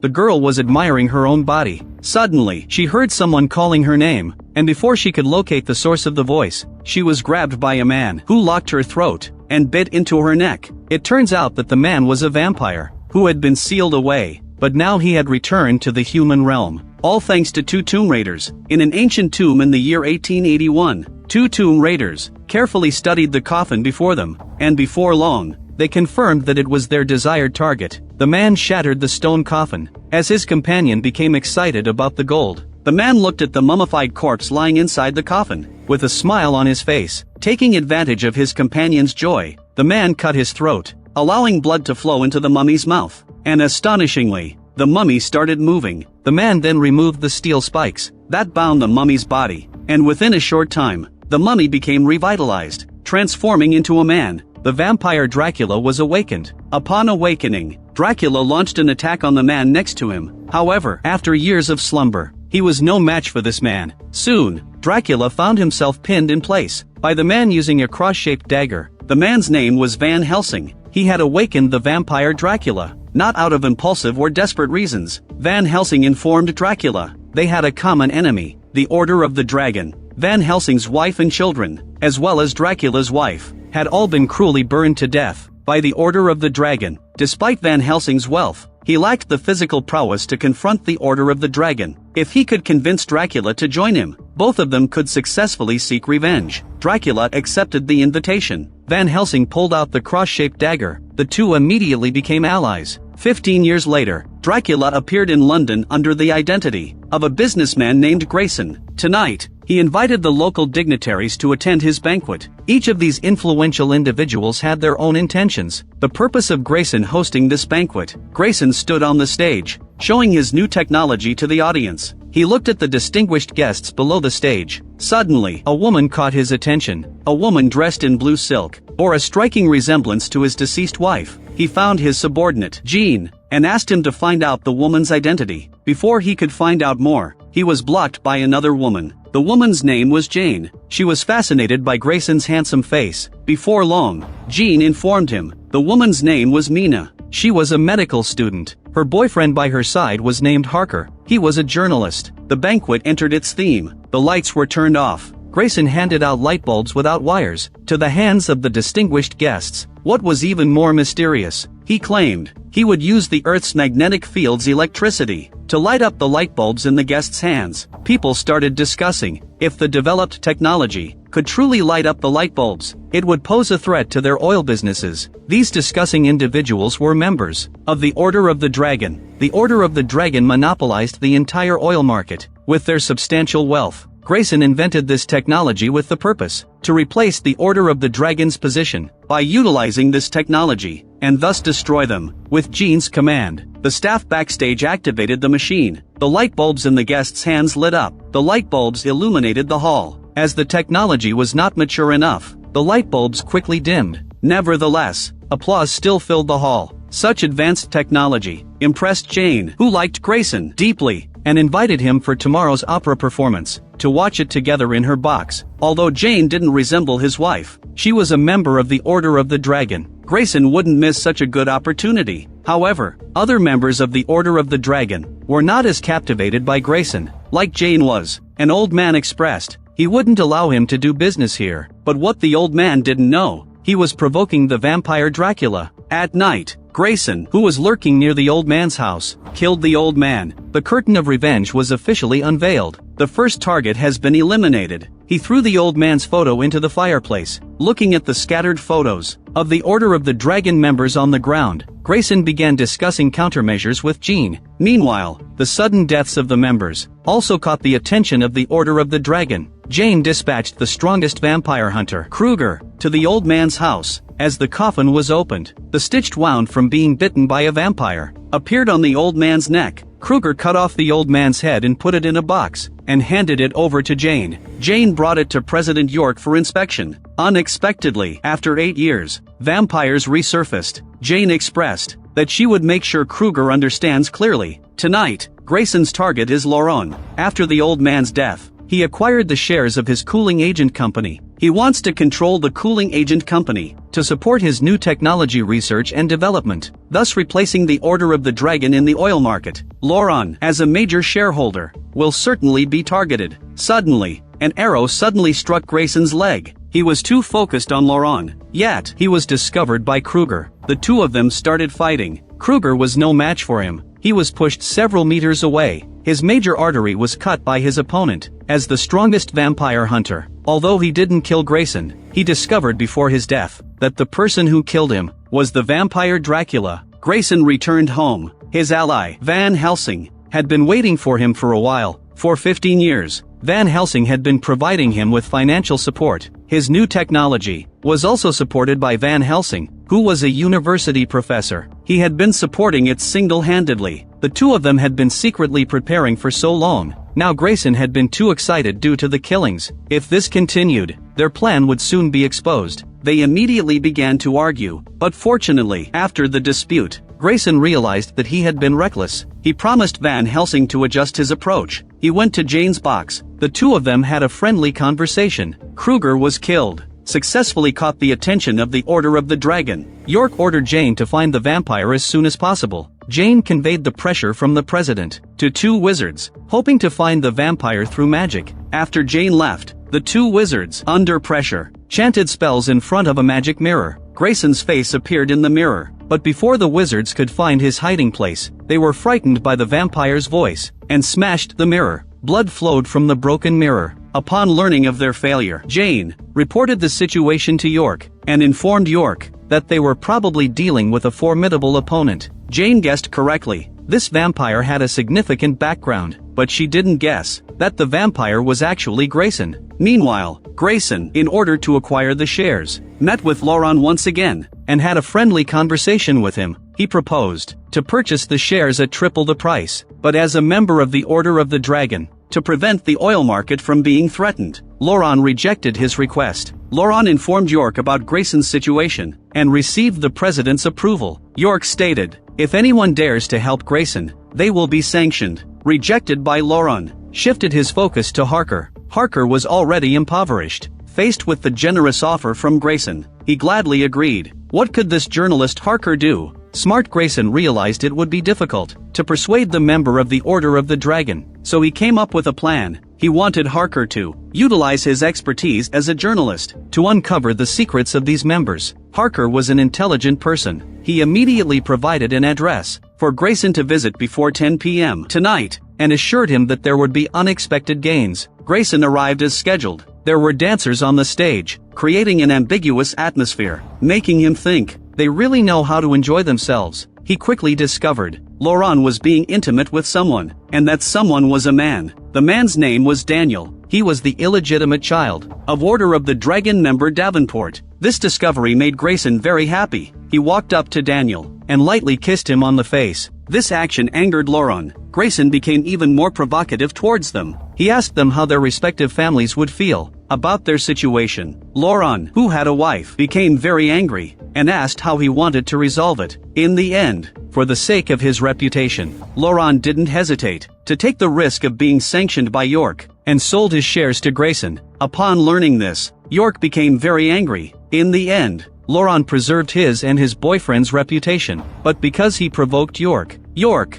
The girl was admiring her own body. Suddenly, she heard someone calling her name, and before she could locate the source of the voice, she was grabbed by a man who locked her throat and bit into her neck. It turns out that the man was a vampire who had been sealed away, but now he had returned to the human realm. All thanks to two tomb raiders. In an ancient tomb in the year 1881, two tomb raiders carefully studied the coffin before them, and before long, they confirmed that it was their desired target. The man shattered the stone coffin. As his companion became excited about the gold, the man looked at the mummified corpse lying inside the coffin. With a smile on his face, taking advantage of his companion's joy, the man cut his throat, allowing blood to flow into the mummy's mouth. And astonishingly, the mummy started moving. The man then removed the steel spikes that bound the mummy's body, and within a short time, the mummy became revitalized, transforming into a man. The vampire Dracula was awakened. Upon awakening, Dracula launched an attack on the man next to him. However, after years of slumber, he was no match for this man. Soon, Dracula found himself pinned in place by the man using a cross-shaped dagger. The man's name was Van Helsing. He had awakened the vampire Dracula, not out of impulsive or desperate reasons. Van Helsing informed Dracula they had a common enemy, the Order of the Dragon. Van Helsing's wife and children, as well as Dracula's wife, had all been cruelly burned to death by the Order of the Dragon. Despite Van Helsing's wealth, he lacked the physical prowess to confront the Order of the Dragon. If he could convince Dracula to join him, both of them could successfully seek revenge. Dracula accepted the invitation. Van Helsing pulled out the cross-shaped dagger. The two immediately became allies. 15 years later, Dracula appeared in London under the identity of a businessman named Grayson. Tonight, he invited the local dignitaries to attend his banquet. Each of these influential individuals had their own intentions. The purpose of Grayson hosting this banquet, Grayson stood on the stage, showing his new technology to the audience. He looked at the distinguished guests below the stage. Suddenly, a woman caught his attention. A woman dressed in blue silk bore a striking resemblance to his deceased wife. He found his subordinate, Jean, and asked him to find out the woman's identity. Before he could find out more, he was blocked by another woman. The woman's name was Jane. She was fascinated by Grayson's handsome face. Before long, Jean informed him the woman's name was Mina. She was a medical student. Her boyfriend by her side was named Harker. He was a journalist. The banquet entered its theme. The lights were turned off. Grayson handed out light bulbs without wires to the hands of the distinguished guests. What was even more mysterious, he claimed he would use the Earth's magnetic field's electricity to light up the light bulbs in the guests' hands. People started discussing if the developed technology could truly light up the light bulbs, it would pose a threat to their oil businesses. These discussing individuals were members of the Order of the Dragon. The Order of the Dragon monopolized the entire oil market. With their substantial wealth, Grayson invented this technology with the purpose to replace the Order of the Dragon's position by utilizing this technology, and thus destroy them. With Jean's command, the staff backstage activated the machine. The light bulbs in the guests' hands lit up. The light bulbs illuminated the hall. As the technology was not mature enough, the light bulbs quickly dimmed. Nevertheless, applause still filled the hall. Such advanced technology impressed Jane, who liked Grayson deeply, and invited him for tomorrow's opera performance to watch it together in her box. Although Jane didn't resemble his wife, she was a member of the Order of the Dragon. Grayson wouldn't miss such a good opportunity. However, other members of the Order of the Dragon were not as captivated by Grayson like Jane was. An old man expressed he wouldn't allow him to do business here. But what the old man didn't know, he was provoking the vampire Dracula. At night, Grayson, who was lurking near the old man's house, killed the old man. The curtain of revenge was officially unveiled. The first target has been eliminated. He threw the old man's photo into the fireplace. Looking at the scattered photos of the Order of the Dragon members on the ground, Grayson began discussing countermeasures with Jean. Meanwhile, the sudden deaths of the members also caught the attention of the Order of the Dragon. Jane dispatched the strongest vampire hunter, Kruger, to the old man's house. As the coffin was opened, the stitched wound from being bitten by a vampire appeared on the old man's neck. Kruger cut off the old man's head and put it in a box, and handed it over to Jane. Jane brought it to President York for inspection. Unexpectedly, after 8 years, vampires resurfaced. Jane expressed that she would make sure Kruger understands clearly. Tonight, Grayson's target is Laurent. After the old man's death, he acquired the shares of his cooling agent company. He wants to control the cooling agent company to support his new technology research and development, thus replacing the Order of the Dragon in the oil market. Laurent, as a major shareholder, will certainly be targeted. Suddenly, an arrow suddenly struck Grayson's leg. He was too focused on Laurent, yet he was discovered by Kruger. The two of them started fighting. Kruger was no match for him. He was pushed several meters away. His major artery was cut by his opponent. As the strongest vampire hunter, although he didn't kill Grayson, he discovered before his death that the person who killed him was the vampire Dracula. Grayson returned home. His ally, Van Helsing, had been waiting for him for a while. For 15 years, Van Helsing had been providing him with financial support. His new technology was also supported by Van Helsing, who was a university professor. He had been supporting it single-handedly. The two of them had been secretly preparing for so long. Now Grayson had been too excited due to the killings. If this continued, their plan would soon be exposed. They immediately began to argue, but fortunately, after the dispute, Grayson realized that he had been reckless. He promised Van Helsing to adjust his approach. He went to Jane's box. The two of them had a friendly conversation. Kruger was killed, successfully caught the attention of the Order of the Dragon. York ordered Jane to find the vampire as soon as possible. Jane conveyed the pressure from the president to two wizards, hoping to find the vampire through magic. After Jane left, the two wizards, under pressure, chanted spells in front of a magic mirror. Grayson's face appeared in the mirror, but before the wizards could find his hiding place, they were frightened by the vampire's voice and smashed the mirror. Blood flowed from the broken mirror. Upon learning of their failure, Jane reported the situation to York and informed York that they were probably dealing with a formidable opponent. Jane guessed correctly. This vampire had a significant background, but she didn't guess that the vampire was actually Grayson. Meanwhile, Grayson, in order to acquire the shares, met with Laurent once again and had a friendly conversation with him. He proposed to purchase the shares at triple the price, but as a member of the Order of the Dragon, to prevent the oil market from being threatened. Laurent rejected his request. Laurent informed York about Grayson's situation and received the president's approval. York stated, "If anyone dares to help Grayson, they will be sanctioned." Rejected by Laurent, shifted his focus to Harker. Harker was already impoverished. Faced with the generous offer from Grayson, he gladly agreed. What could this journalist Harker do? Smart Grayson realized it would be difficult to persuade the member of the Order of the Dragon, so he came up with a plan. He wanted Harker to utilize his expertise as a journalist to uncover the secrets of these members. Harker was an intelligent person. He immediately provided an address for Grayson to visit before 10 p.m. tonight, and assured him that there would be unexpected gains. Grayson arrived as scheduled. There were dancers on the stage, creating an ambiguous atmosphere, making him think they really know how to enjoy themselves. He quickly discovered Laurent was being intimate with someone, and that someone was a man. The man's name was Daniel. He was the illegitimate child of Order of the Dragon member Davenport. This discovery made Grayson very happy. He walked up to Daniel and lightly kissed him on the face. This action angered Laurent. Grayson became even more provocative towards them. He asked them how their respective families would feel about their situation. Laurent, who had a wife, became very angry and asked how he wanted to resolve it. In the end, for the sake of his reputation, Laurent didn't hesitate to take the risk of being sanctioned by York and sold his shares to Grayson. Upon learning this, York became very angry. In the end, Laurent preserved his and his boyfriend's reputation, but because he provoked York,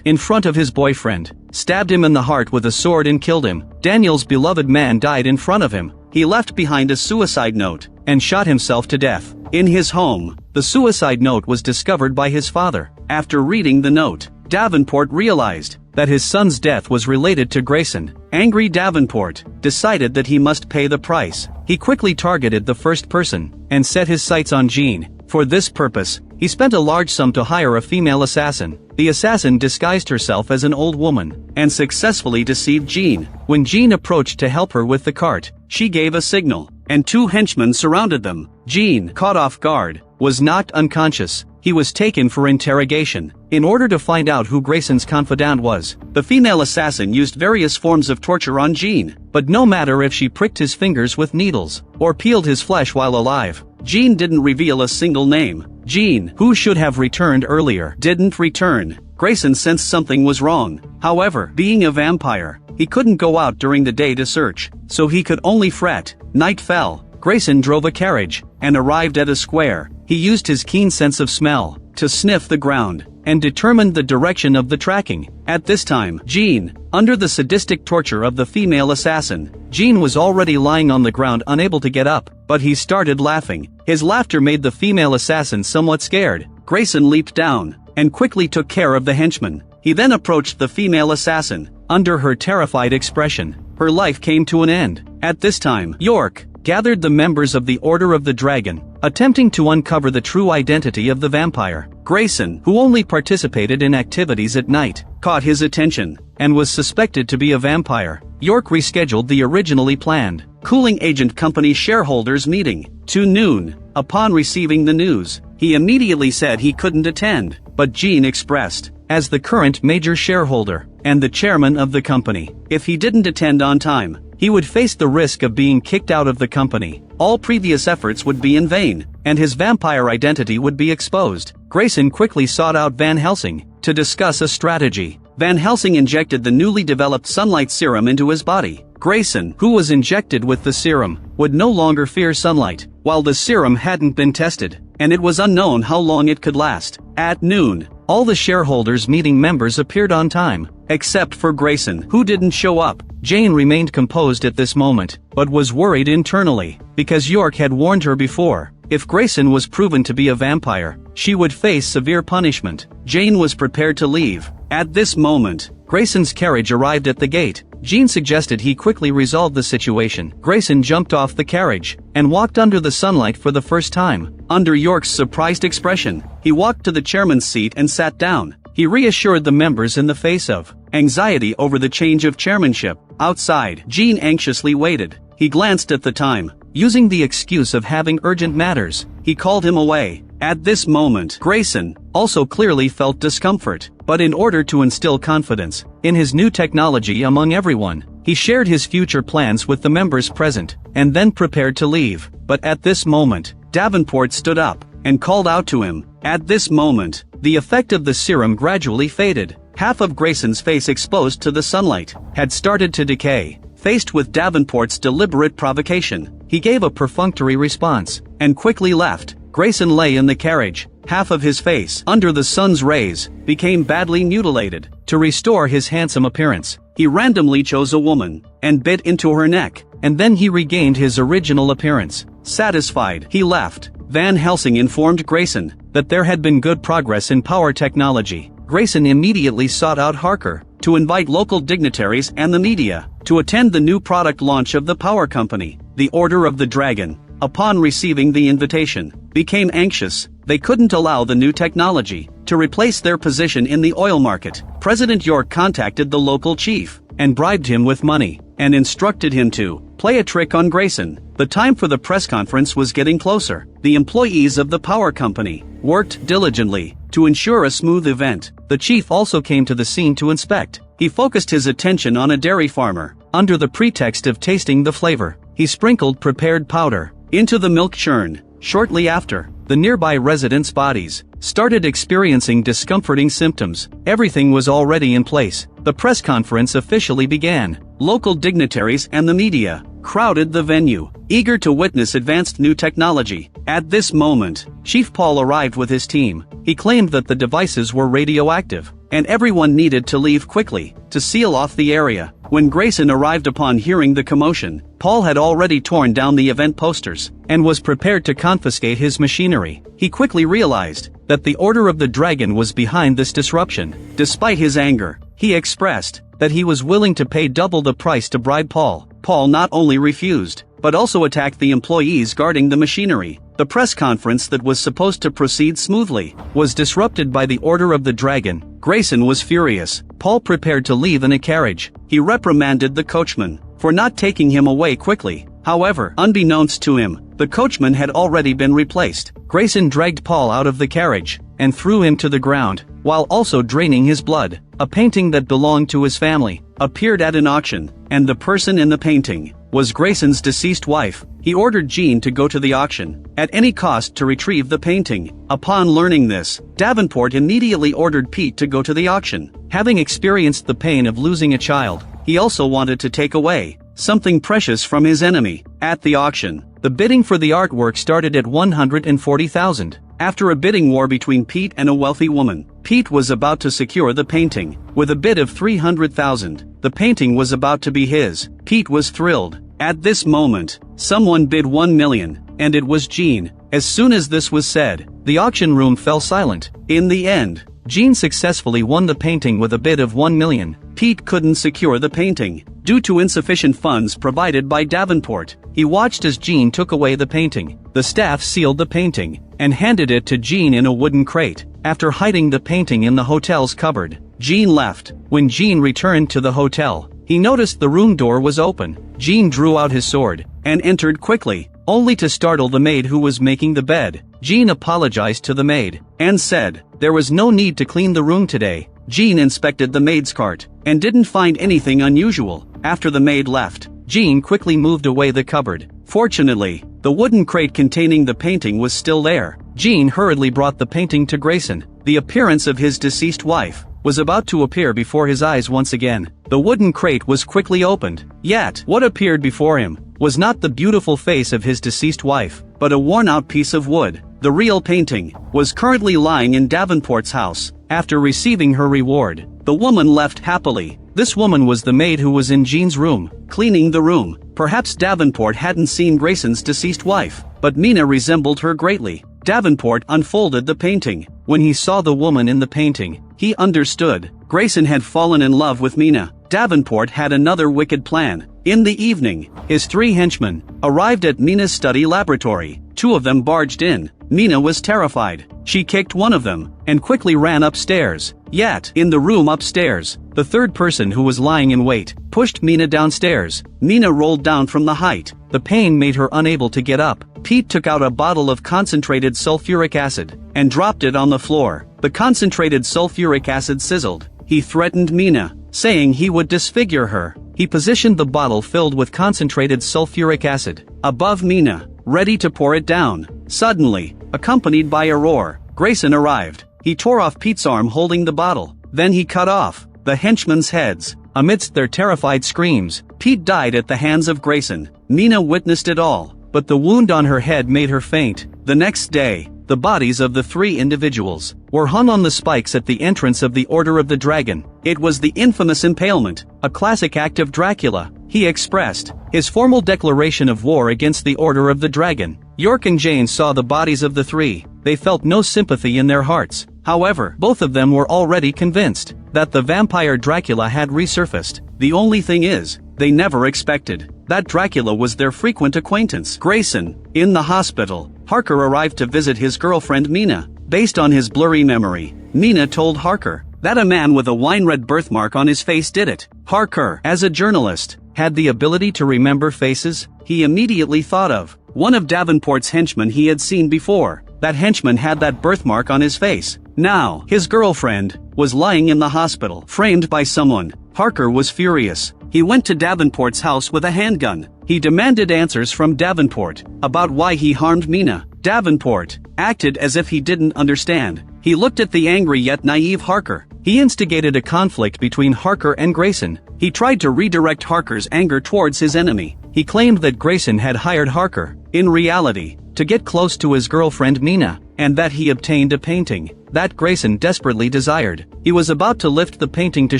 in front of his boyfriend, stabbed him in the heart with a sword and killed him. Daniel's beloved man died in front of him. He left behind a suicide note and shot himself to death. In his home, the suicide note was discovered by his father. After reading the note, Davenport realized that his son's death was related to Grayson. Angry Davenport decided that he must pay the price. He quickly targeted the first person and set his sights on Jean. For this purpose, he spent a large sum to hire a female assassin. The assassin disguised herself as an old woman and successfully deceived Jean. When Jean approached to help her with the cart, she gave a signal, and two henchmen surrounded them. Jean, caught off guard, was knocked unconscious. He was taken for interrogation. In order to find out who Grayson's confidant was, the female assassin used various forms of torture on Jean, but no matter if she pricked his fingers with needles or peeled his flesh while alive, Jean didn't reveal a single name. Jean, who should have returned earlier, didn't return. Grayson sensed something was wrong. However, being a vampire, he couldn't go out during the day to search, so he could only fret. Night fell. Grayson drove a carriage and arrived at a square. He used his keen sense of smell to sniff the ground and determined the direction of the tracking. At this time, Jean, under the sadistic torture of the female assassin, Jean was already lying on the ground unable to get up, but he started laughing. His laughter made the female assassin somewhat scared. Grayson leaped down and quickly took care of the henchman. He then approached the female assassin. Under her terrified expression, her life came to an end. At this time, York gathered the members of the Order of the Dragon, attempting to uncover the true identity of the vampire. Grayson, who only participated in activities at night, caught his attention and was suspected to be a vampire. York rescheduled the originally planned Cooling Agent Company shareholders meeting to noon. Upon receiving the news, he immediately said he couldn't attend, but Jean expressed, as the current major shareholder and the chairman of the company, if he didn't attend on time, he would face the risk of being kicked out of the company. All previous efforts would be in vain, and his vampire identity would be exposed. Grayson quickly sought out Van Helsing to discuss a strategy. Van Helsing injected the newly developed sunlight serum into his body. Grayson, who was injected with the serum, would no longer fear sunlight, while the serum hadn't been tested, and it was unknown how long it could last. At noon, all the shareholders meeting members appeared on time, except for Grayson, who didn't show up. Jane remained composed at this moment, but was worried internally, because York had warned her before. If Grayson was proven to be a vampire, she would face severe punishment. Jane was prepared to leave. At this moment, Grayson's carriage arrived at the gate. Jean suggested he quickly resolve the situation. Grayson jumped off the carriage and walked under the sunlight for the first time. Under York's surprised expression, he walked to the chairman's seat and sat down. He reassured the members in the face of anxiety over the change of chairmanship. Outside, Jean anxiously waited. He glanced at the time. Using the excuse of having urgent matters, he called him away. At this moment, Grayson also clearly felt discomfort, but in order to instill confidence in his new technology among everyone, he shared his future plans with the members present, and then prepared to leave. But at this moment, Davenport stood up and called out to him. At this moment, the effect of the serum gradually faded. Half of Grayson's face exposed to the sunlight had started to decay. Faced with Davenport's deliberate provocation, he gave a perfunctory response and quickly left. Grayson lay in the carriage. Half of his face, under the sun's rays, became badly mutilated. To restore his handsome appearance, he randomly chose a woman and bit into her neck, and then he regained his original appearance. Satisfied, he left. Van Helsing informed Grayson that there had been good progress in power technology. Grayson immediately sought out Harker to invite local dignitaries and the media to attend the new product launch of the power company. The Order of the Dragon, upon receiving the invitation, became anxious. They couldn't allow the new technology to replace their position in the oil market. President York contacted the local chief and bribed him with money and instructed him to play a trick on Grayson. The time for the press conference was getting closer. The employees of the power company worked diligently to ensure a smooth event. The chief also came to the scene to inspect. He focused his attention on a dairy farmer. Under the pretext of tasting the flavor, he sprinkled prepared powder into the milk churn. Shortly after, the nearby residents' bodies started experiencing discomforting symptoms. Everything was already in place. The press conference officially began. Local dignitaries and the media crowded the venue, eager to witness advanced new technology. At this moment, Chief Paul arrived with his team. He claimed that the devices were radioactive, and everyone needed to leave quickly to seal off the area. When Grayson arrived upon hearing the commotion, Paul had already torn down the event posters and was prepared to confiscate his machinery. He quickly realized that the Order of the Dragon was behind this disruption. Despite his anger, he expressed that he was willing to pay double the price to bribe Paul. Paul not only refused, but also attacked the employees guarding the machinery. The press conference that was supposed to proceed smoothly was disrupted by the Order of the Dragon. Grayson was furious. Paul prepared to leave in a carriage. He reprimanded the coachman for not taking him away quickly. However, unbeknownst to him, the coachman had already been replaced. Grayson dragged Paul out of the carriage and threw him to the ground, while also draining his blood. A painting that belonged to his family appeared at an auction, and the person in the painting was Grayson's deceased wife. He ordered Jean to go to the auction at any cost to retrieve the painting. Upon learning this, Davenport immediately ordered Pete to go to the auction. Having experienced the pain of losing a child, he also wanted to take away something precious from his enemy. At the auction, The bidding for the artwork started at 140,000. After a bidding war between Pete and a wealthy woman, Pete was about to secure the painting. With a bid of 300,000, the painting was about to be his. Pete was thrilled. At this moment, someone bid 1 million, and it was Jean. As soon as this was said, the auction room fell silent. In the end, Jean successfully won the painting with a bid of 1 million. Pete couldn't secure the painting due to insufficient funds provided by Davenport. He watched as Jean took away the painting. The staff sealed the painting and handed it to Jean in a wooden crate. After hiding the painting in the hotel's cupboard, Jean left. When Jean returned to the hotel, he noticed the room door was open. Jean drew out his sword and entered quickly, only to startle the maid who was making the bed. Jean apologized to the maid and said there was no need to clean the room today. Jean inspected the maid's cart and didn't find anything unusual. After the maid left, Jean quickly moved away the cupboard. Fortunately, the wooden crate containing the painting was still there. Jean hurriedly brought the painting to Grayson. The appearance of his deceased wife was about to appear before his eyes once again. The wooden crate was quickly opened. Yet, what appeared before him was not the beautiful face of his deceased wife, but a worn-out piece of wood. The real painting was currently lying in Davenport's house. After receiving her reward, the woman left happily. This woman was the maid who was in Jean's room, cleaning the room. Perhaps Davenport hadn't seen Grayson's deceased wife, but Mina resembled her greatly. Davenport unfolded the painting. When he saw the woman in the painting, he understood. Grayson had fallen in love with Mina. Davenport had another wicked plan. In the evening, his 3 henchmen arrived at Mina's study laboratory. 2 of them barged in. Mina was terrified. She kicked one of them and quickly ran upstairs. Yet, in the room upstairs, the third person who was lying in wait pushed Mina downstairs. Mina rolled down from the height. The pain made her unable to get up. Pete took out a bottle of concentrated sulfuric acid and dropped it on the floor. The concentrated sulfuric acid sizzled. He threatened Mina, saying he would disfigure her. He positioned the bottle filled with concentrated sulfuric acid above Mina, ready to pour it down. Suddenly, accompanied by a roar, Grayson arrived. He tore off Pete's arm holding the bottle. Then he cut off the henchmen's heads. Amidst their terrified screams, Pete died at the hands of Grayson. Mina witnessed it all, but the wound on her head made her faint. The next day, the bodies of the 3 individuals were hung on the spikes at the entrance of the Order of the Dragon. It was the infamous impalement, a classic act of Dracula. He expressed his formal declaration of war against the Order of the Dragon. York and Jane saw the bodies of the 3. They felt no sympathy in their hearts. However, both of them were already convinced that the vampire Dracula had resurfaced. The only thing is, they never expected that Dracula was their frequent acquaintance. Grayson, in the hospital, Harker arrived to visit his girlfriend Mina. Based on his blurry memory, Mina told Harker that a man with a wine-red birthmark on his face did it. Harker, as a journalist, had the ability to remember faces. He immediately thought of one of Davenport's henchmen he had seen before. That henchman had that birthmark on his face. Now, his girlfriend was lying in the hospital, framed by someone. Harker was furious. He went to Davenport's house with a handgun. He demanded answers from Davenport about why he harmed Mina. Davenport acted as if he didn't understand. He looked at the angry yet naive Harker. He instigated a conflict between Harker and Grayson. He tried to redirect Harker's anger towards his enemy. He claimed that Grayson had hired Harker, in reality, to get close to his girlfriend Mina, and that he obtained a painting that Grayson desperately desired. He was about to lift the painting to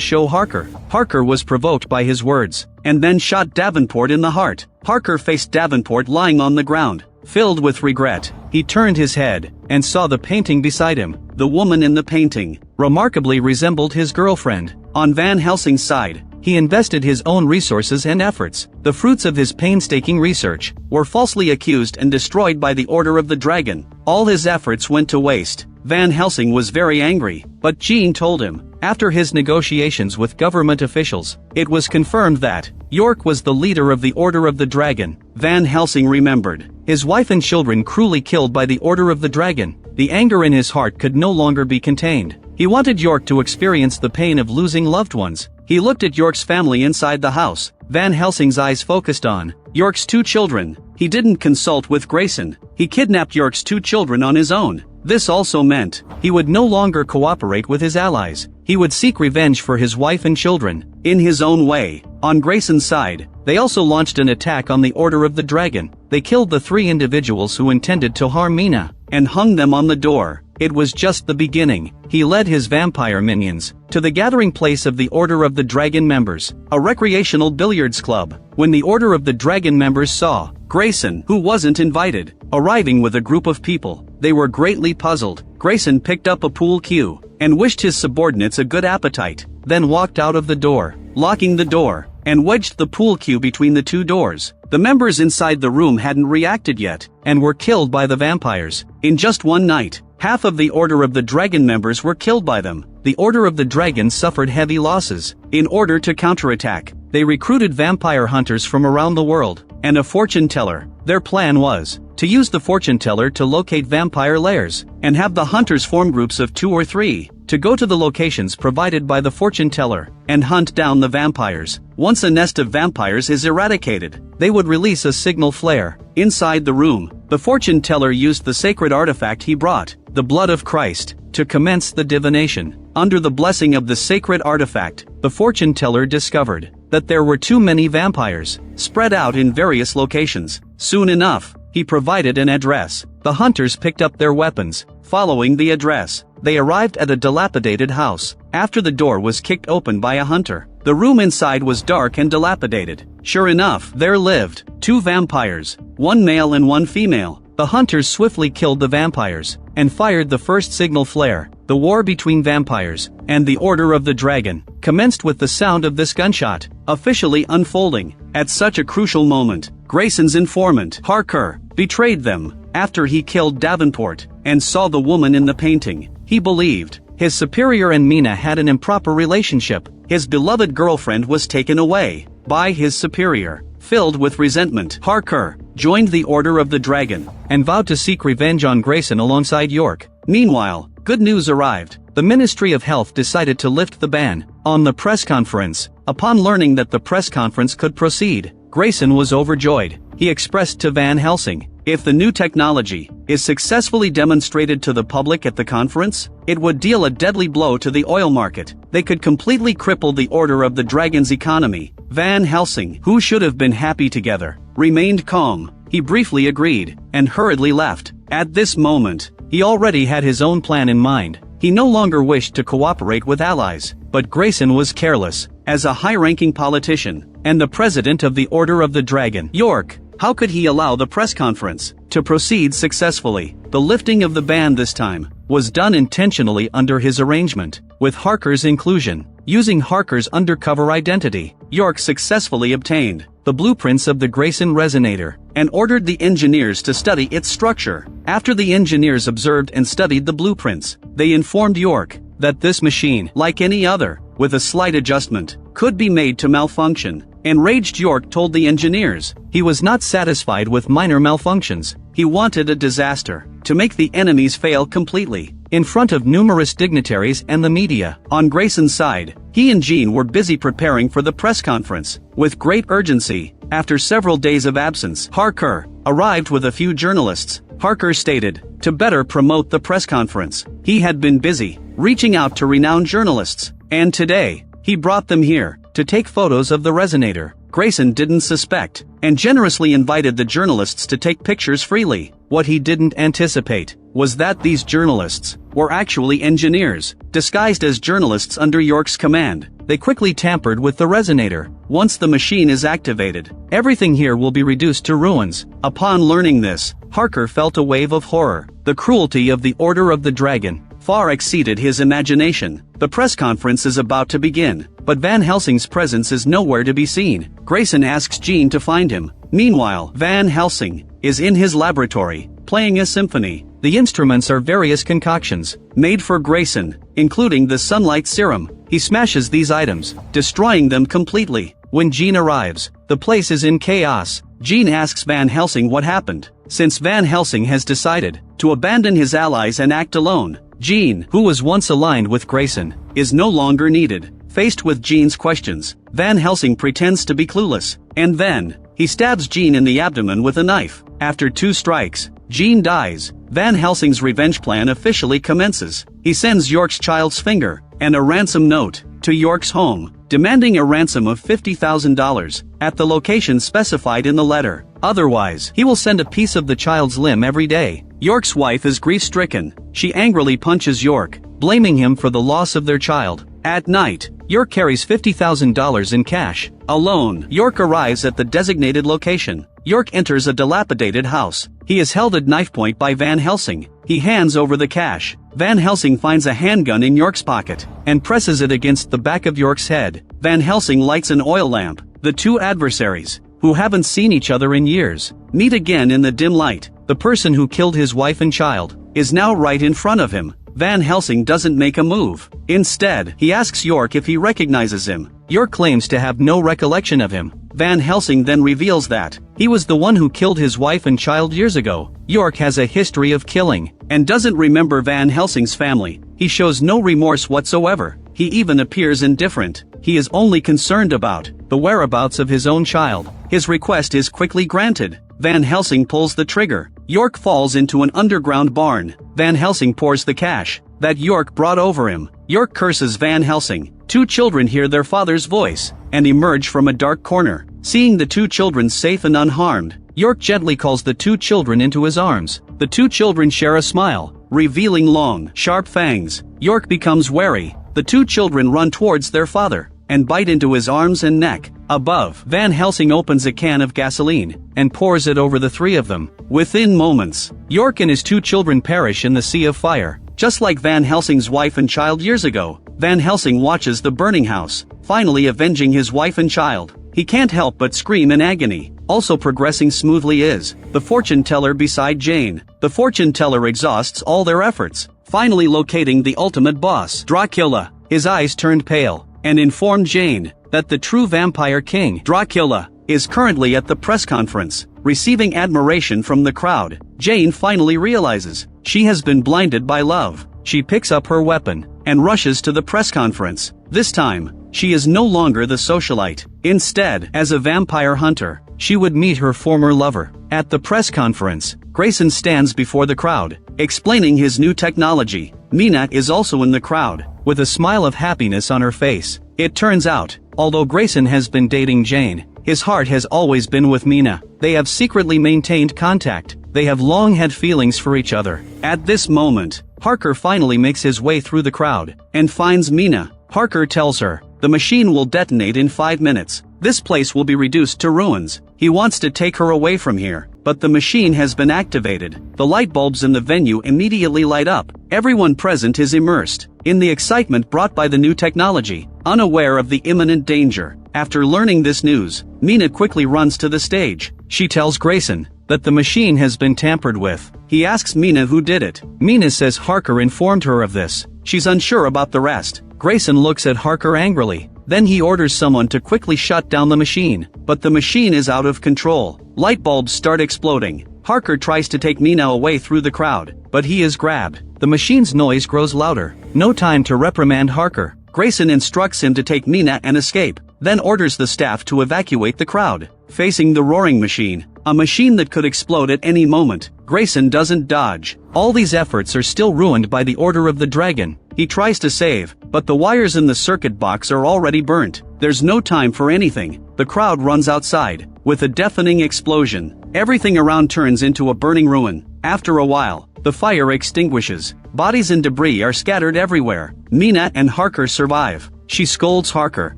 show Harker. Harker was provoked by his words, and then shot Davenport in the heart. Harker faced Davenport lying on the ground. Filled with regret, he turned his head and saw the painting beside him. The woman in the painting remarkably resembled his girlfriend. On Van Helsing's side, he invested his own resources and efforts. The fruits of his painstaking research were falsely accused and destroyed by the Order of the Dragon. All his efforts went to waste. Van Helsing was very angry, but Jean told him, after his negotiations with government officials, it was confirmed that York was the leader of the Order of the Dragon. Van Helsing remembered his wife and children cruelly killed by the Order of the Dragon. The anger in his heart could no longer be contained. He wanted York to experience the pain of losing loved ones. He looked at York's family inside the house. Van Helsing's eyes focused on York's 2 children. He didn't consult with Grayson. He kidnapped York's 2 children on his own. This also meant he would no longer cooperate with his allies. He would seek revenge for his wife and children. In his own way, On Grayson's side, they also launched an attack on the Order of the Dragon. They killed the 3 individuals who intended to harm Mina, and hung them on the door. It was just the beginning. He led his vampire minions to the gathering place of the Order of the Dragon members, a recreational billiards club. When the Order of the Dragon members saw Grayson, who wasn't invited, arriving with a group of people, they were greatly puzzled. Grayson picked up a pool cue and wished his subordinates a good appetite, then walked out of the door, locking the door, and wedged the pool cue between the 2 doors. The members inside the room hadn't reacted yet, and were killed by the vampires. In just one night, half of the Order of the Dragon members were killed by them. The Order of the Dragon suffered heavy losses. In order to counterattack, they recruited vampire hunters from around the world, and a fortune teller. Their plan was to use the fortune teller to locate vampire lairs, and have the hunters form groups of 2 or 3, to go to the locations provided by the fortune teller, and hunt down the vampires. Once a nest of vampires is eradicated, they would release a signal flare. Inside the room, the fortune teller used the sacred artifact he brought, the blood of Christ, to commence the divination. Under the blessing of the sacred artifact, the fortune teller discovered that there were too many vampires, spread out in various locations. Soon enough, he provided an address. The hunters picked up their weapons. Following the address, they arrived at a dilapidated house. After the door was kicked open by a hunter, the room inside was dark and dilapidated. Sure enough, there lived 2 vampires, 1 male and 1 female. The hunters swiftly killed the vampires, and fired the first signal flare. The war between vampires and the Order of the Dragon commenced with the sound of this gunshot officially unfolding. At such a crucial moment, Grayson's informant, Harker, betrayed them. After he killed Davenport and saw the woman in the painting, he believed his superior and Mina had an improper relationship. His beloved girlfriend was taken away by his superior. Filled with resentment, Harker joined the Order of the Dragon and vowed to seek revenge on Grayson alongside York. Meanwhile, good news arrived. The Ministry of Health decided to lift the ban on the press conference. Upon learning that the press conference could proceed, Grayson was overjoyed. He expressed to Van Helsing, if the new technology is successfully demonstrated to the public at the conference, it would deal a deadly blow to the oil market. They could completely cripple the Order of the Dragon's economy. Van Helsing, who should have been happy together, remained calm. He briefly agreed, and hurriedly left. At this moment, he already had his own plan in mind. He no longer wished to cooperate with allies, but Grayson was careless. As a high-ranking politician, and the president of the Order of the Dragon, York, how could he allow the press conference to proceed successfully? The lifting of the ban this time was done intentionally under his arrangement, with Harker's inclusion. Using Harker's undercover identity, York successfully obtained the blueprints of the Grayson resonator, and ordered the engineers to study its structure. After the engineers observed and studied the blueprints, they informed York that this machine, like any other, with a slight adjustment, could be made to malfunction. Enraged York told the engineers he was not satisfied with minor malfunctions. He wanted a disaster, to make the enemies fail completely. In front of numerous dignitaries and the media, on Grayson's side, he and Jean were busy preparing for the press conference. With great urgency, after several days of absence, Harker arrived with a few journalists. Harker stated, to better promote the press conference, he had been busy reaching out to renowned journalists, and today, he brought them here to take photos of the resonator. Grayson didn't suspect, and generously invited the journalists to take pictures freely. What he didn't anticipate was that these journalists were actually engineers, disguised as journalists under York's command. They quickly tampered with the resonator. Once the machine is activated, everything here will be reduced to ruins. Upon learning this, Harker felt a wave of horror. The cruelty of the Order of the Dragon far exceeded his imagination. The press conference is about to begin, but Van Helsing's presence is nowhere to be seen. Grayson asks Jean to find him. Meanwhile, Van Helsing is in his laboratory, playing a symphony. The instruments are various concoctions, made for Grayson, including the sunlight serum. He smashes these items, destroying them completely. When Jean arrives, the place is in chaos. Jean asks Van Helsing what happened. Since Van Helsing has decided to abandon his allies and act alone, Jean, who was once aligned with Grayson, is no longer needed. Faced with Jean's questions, Van Helsing pretends to be clueless, and then, he stabs Jean in the abdomen with a knife. After 2 strikes, Jean dies. Van Helsing's revenge plan officially commences. He sends York's child's finger and a ransom note to York's home. demanding a ransom of $50,000 at the location specified in the letter. Otherwise, he will send a piece of the child's limb every day. York's wife is grief-stricken. She angrily punches York, blaming him for the loss of their child. At night, York carries $50,000 in cash. Alone, York arrives at the designated location. York enters a dilapidated house. He is held at knifepoint by Van Helsing. He hands over the cash. Van Helsing finds a handgun in York's pocket and presses it against the back of York's head. Van Helsing lights an oil lamp. The two adversaries, who haven't seen each other in years, meet again in the dim light. The person who killed his wife and child is now right in front of him. Van Helsing doesn't make a move. Instead, he asks York if he recognizes him. York claims to have no recollection of him. Van Helsing then reveals that he was the one who killed his wife and child years ago. York has a history of killing and doesn't remember Van Helsing's family. He shows no remorse whatsoever. He even appears indifferent. He is only concerned about the whereabouts of his own child. His request is quickly granted. Van Helsing pulls the trigger. York falls into an underground barn. Van Helsing pours the cash that York brought over him. York curses Van Helsing. Two children hear their father's voice and emerge from a dark corner. Seeing the two children safe and unharmed, York gently calls the two children into his arms. The two children share a smile, revealing long, sharp fangs. York becomes wary. The two children run towards their father and bite into his arms and neck. Above, Van Helsing opens a can of gasoline and pours it over the three of them. Within moments, York and his two children perish in the sea of fire. Just like Van Helsing's wife and child years ago, Van Helsing watches the burning house, finally avenging his wife and child. He can't help but scream in agony. Also progressing smoothly is the fortune teller beside Jane. The fortune teller exhausts all their efforts, finally locating the ultimate boss, Dracula. His eyes turned pale and informed Jane that the true vampire king, Dracula, is currently at the press conference, receiving admiration from the crowd. Jane finally realizes she has been blinded by love. She picks up her weapon and rushes to the press conference. This time, she is no longer the socialite. Instead, as a vampire hunter, she would meet her former lover. At the press conference, Grayson stands before the crowd, explaining his new technology. Mina is also in the crowd, with a smile of happiness on her face. It turns out, although Grayson has been dating Jane, his heart has always been with Mina. They have secretly maintained contact. They have long had feelings for each other. At this moment, Parker finally makes his way through the crowd and finds Mina. Parker tells her the machine will detonate in 5 minutes. This place will be reduced to ruins. He wants to take her away from here, but the machine has been activated. The light bulbs in the venue immediately light up. Everyone present is immersed in the excitement brought by the new technology, unaware of the imminent danger. After learning this news, Mina quickly runs to the stage. She tells Grayson that the machine has been tampered with. He asks Mina who did it. Mina says Harker informed her of this. She's unsure about the rest. Grayson looks at Harker angrily. Then he orders someone to quickly shut down the machine. But the machine is out of control. Light bulbs start exploding. Harker tries to take Mina away through the crowd, but he is grabbed. The machine's noise grows louder. No time to reprimand Harker. Grayson instructs him to take Mina and escape, then orders the staff to evacuate the crowd. Facing the roaring machine, a machine that could explode at any moment, Grayson doesn't dodge. All these efforts are still ruined by the Order of the Dragon. He tries to save, but the wires in the circuit box are already burnt. There's no time for anything. The crowd runs outside. With a deafening explosion, everything around turns into a burning ruin. After a while, the fire extinguishes. Bodies and debris are scattered everywhere. Mina and Harker survive. She scolds Harker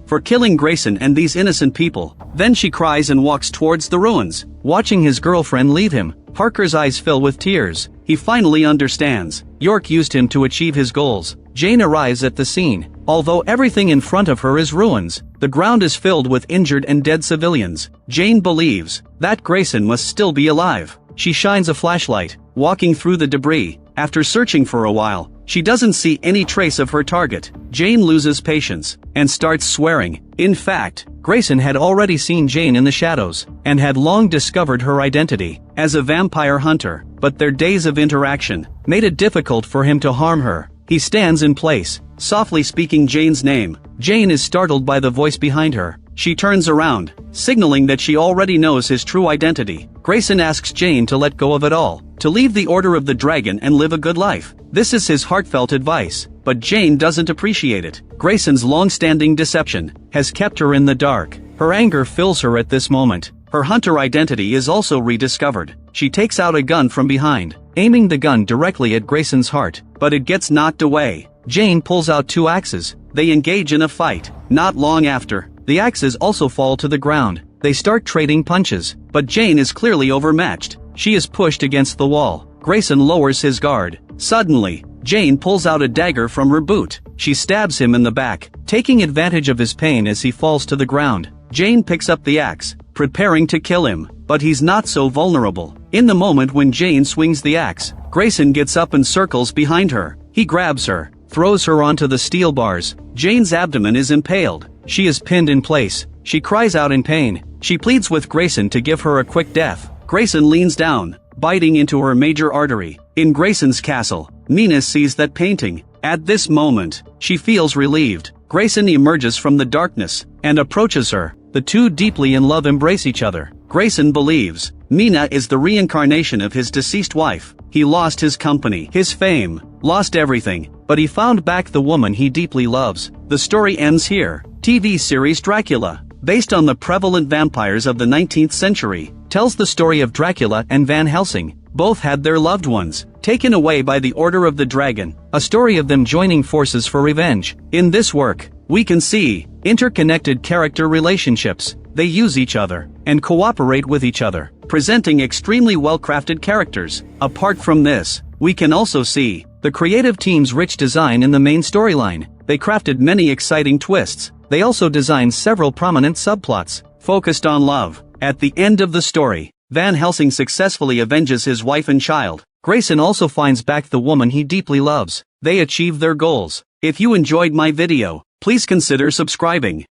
for killing Grayson and these innocent people. Then she cries and walks towards the ruins. Watching his girlfriend leave him, Harker's eyes fill with tears. He finally understands. York used him to achieve his goals. Jane arrives at the scene. Although everything in front of her is ruins, the ground is filled with injured and dead civilians. Jane believes that Grayson must still be alive. She shines a flashlight, walking through the debris. After searching for a while, she doesn't see any trace of her target. Jane loses patience and starts swearing. In fact, Grayson had already seen Jane in the shadows and had long discovered her identity as a vampire hunter, but their days of interaction made it difficult for him to harm her. He stands in place, softly speaking Jane's name. Jane is startled by the voice behind her. she turns around, signaling that she already knows his true identity. Grayson asks Jane to let go of it all, to leave the Order of the Dragon and live a good life. This is his heartfelt advice, but Jane doesn't appreciate it. Grayson's long-standing deception has kept her in the dark. Her anger fills her at this moment. Her hunter identity is also rediscovered. She takes out a gun from behind, aiming the gun directly at Grayson's heart, but it gets knocked away. Jane pulls out 2 axes. They engage in a fight. Not long after, the axes also fall to the ground. They start trading punches, but Jane is clearly overmatched. She is pushed against the wall. Grayson lowers his guard. Suddenly, Jane pulls out a dagger from her boot. She stabs him in the back, taking advantage of his pain as he falls to the ground. Jane picks up the axe, preparing to kill him, but he's not so vulnerable. In the moment when Jane swings the axe, Grayson gets up and circles behind her. He grabs her, throws her onto the steel bars. Jane's abdomen is impaled. She is pinned in place. She cries out in pain. She pleads with Grayson to give her a quick death. Grayson leans down, biting into her major artery. In Grayson's castle, Mina sees that painting. At this moment, she feels relieved. Grayson emerges from the darkness and approaches her. The two deeply in love embrace each other. Grayson believes Mina is the reincarnation of his deceased wife. He lost his company, his fame, lost everything, but he found back the woman he deeply loves. The story ends here. TV series Dracula, based on the prevalent vampires of the 19th century, tells the story of Dracula and Van Helsing. Both had their loved ones taken away by the Order of the Dragon, a story of them joining forces for revenge. In this work, we can see interconnected character relationships. They use each other and cooperate with each other, presenting extremely well-crafted characters. Apart from this, we can also see the creative team's rich design in the main storyline. They crafted many exciting twists. They also designed several prominent subplots focused on love. At the end of the story, Van Helsing successfully avenges his wife and child. Grayson also finds back the woman he deeply loves. They achieve their goals. If you enjoyed my video, please consider subscribing.